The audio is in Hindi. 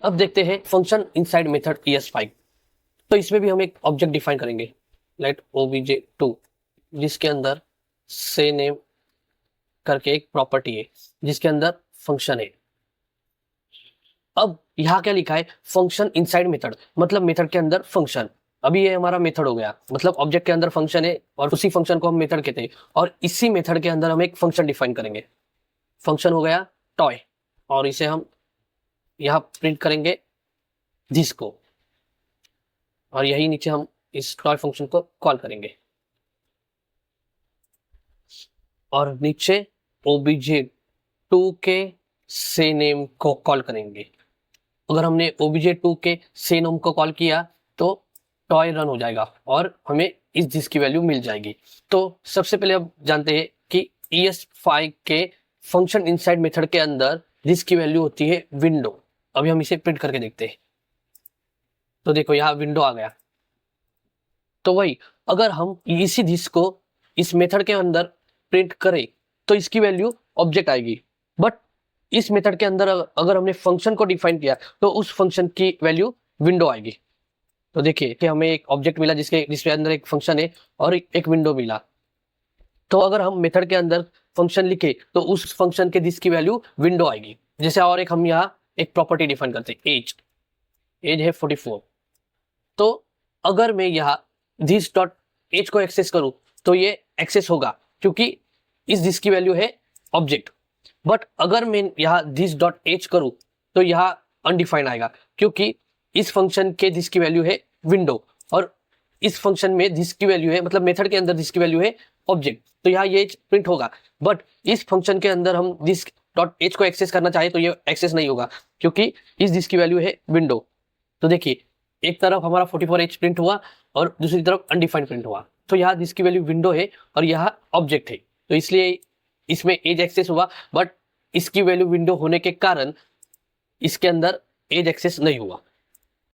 अब देखते हैं फंक्शन इनसाइड मेथड ES5। तो इसमें भी हम एक ऑब्जेक्ट डिफाइन करेंगे, लेट obj2, जिसके अंदर से नेम करके एक प्रॉपर्टी है जिसके अंदर फंक्शन है। अब यहाँ क्या लिखा है, फंक्शन इनसाइड मेथड, मतलब मेथड के अंदर फंक्शन। अभी ये हमारा मेथड हो गया, मतलब ऑब्जेक्ट के अंदर फंक्शन है और उसी फंक्शन को हम मेथड कहते हैं, और इसी मेथड के अंदर हम एक फंक्शन डिफाइन करेंगे। फंक्शन हो गया टॉय, और इसे हम यहाँ प्रिंट करेंगे दिस को, और यही नीचे हम इस टॉय फंक्शन को कॉल करेंगे, और नीचे obj2 के से नेम को कॉल करेंगे। अगर हमने obj2 के से नेम को कॉल किया तो टॉय रन हो जाएगा और हमें इस दिस की वैल्यू मिल जाएगी। तो सबसे पहले अब जानते हैं कि ES5 के फंक्शन इनसाइड मेथड के अंदर दिस की वैल्यू होती है विंडो। अभी हम इसे प्रिंट करके देखते हैं। तो देखो यहाँ विंडो आ गया। तो वही, अगर हम इसी दिस को इस मेथड के अंदर प्रिंट करें तो इसकी वैल्यू ऑब्जेक्ट आएगी, बट इस मेथड के अंदर अगर हमने फंक्शन को डिफाइन किया तो उस फंक्शन की वैल्यू विंडो आएगी। तो देखिए कि हमें एक ऑब्जेक्ट मिला जिसके अंदर एक फंक्शन है और एक विंडो मिला। तो अगर हम मेथड के अंदर फंक्शन लिखे तो उस फंक्शन के दिस की वैल्यू विंडो आएगी। जैसे और एक हम यहाँ एक प्रॉपर्टी डिफाइन करते हैं, एज है 44। तो अगर मैं यहाँ दिस डॉट एज को एक्सेस करूं तो ये एक्सेस होगा क्योंकि इस दिस की वैल्यू है ऑब्जेक्ट। बट अगर मैं यहाँ दिस डॉट एज करूं तो यहाँ अनडिफाइंड आएगा क्योंकि इस फंक्शन के दिस की वैल्यू है विंडो, और इस फंक्शन में दिस की वैल्यू है, मतलब मेथड के अंदर दिस की वैल्यू है ऑब्जेक्ट। तो यहाँ ये प्रिंट होगा, बट इस फंक्शन के अंदर हम दिस डॉट एज को एक्सेस करना चाहे तो ये एक्सेस नहीं होगा क्योंकि इस दिस की वैल्यू है विंडो। तो देखिए एक तरफ हमारा 44H प्रिंट हुआ और दूसरी तरफ अनडिफाइंड प्रिंट हुआ। तो यहाँ जिसकी वैल्यू विंडो है और यहाँ ऑब्जेक्ट है, तो इसलिए इसमें एज एक्सेस हुआ, बट इसकी वैल्यू विंडो होने के कारण इसके अंदर एज एक्सेस नहीं हुआ।